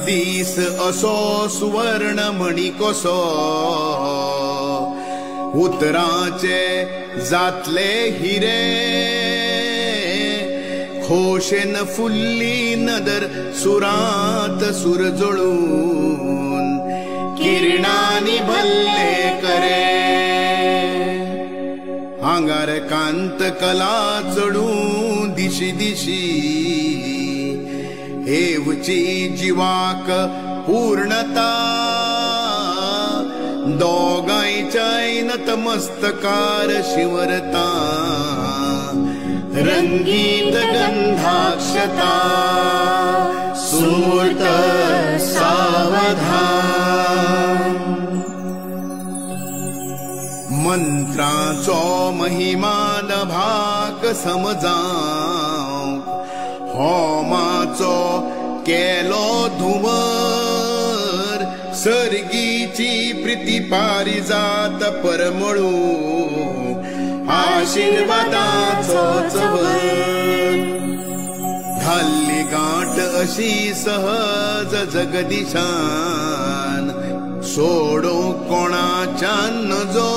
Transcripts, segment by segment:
दीस असो सुवर्ण मणी कसो उतराचे जातले हिरे खोशेन फुल्ली नदर सुरात सुर जळून किरणांनी भल्ले करे आंगार कांत कला चढून दिशी दिशी हेवची जीवाक पूर्णता दोगांच्या नतमस्तकार शिवरता रंगीत गंधाक्षता सुमूर्त सावधान मंत्राचो महिमान भाग समजावंक होमाचो केलो धुमर सर्गीची प्रीती पारिजात परमळू आशीर्वादाचो चवर घाल्ली गांठ अशी सहज जगदीशान सोडो कोणाच्यान नजो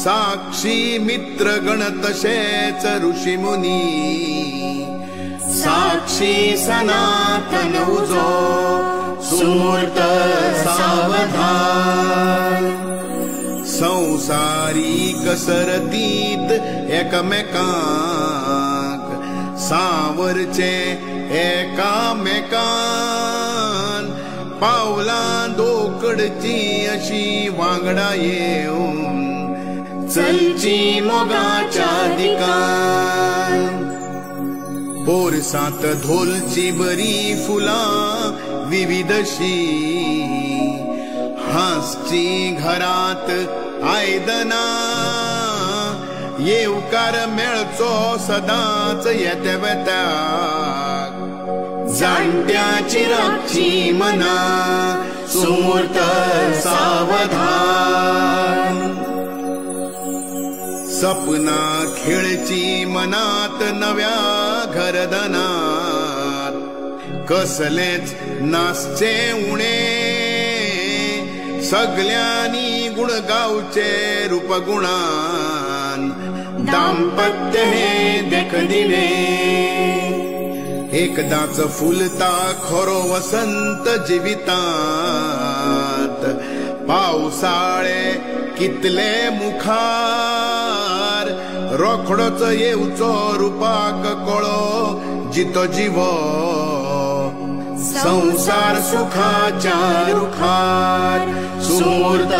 साक्षी मित्र गण तशेच ऋषी मुनी साक्षी सनातन उजो सुमूर्त सावधान संसारिक सरतीत एकमेकांक सावरचे एकामेकान पावलां दोकडची अशी वांगडा येऊन चलची मोगाच्या दिकान पोरसात धोलची बरी फुलां विविधशी हासची घरात आयदना येवकार मेळचो सदांच येत्यावेत्याक जाणट्याची राखची मना सुमूर्त सावधान सपना खेळची मनात नव्या घरदनात कसलेच नासचे उणे सगळ्यांनी गुण गावचे रूपगुणान दाम्पत्य हे देख दिले एकदाच फुलता खरो वसंत जिवितात पावसाळे कितले मुखार रोखडोच येवचो रूपाक कळो जितो जिवो संसार सुखाच्या रुखार सुमूर्त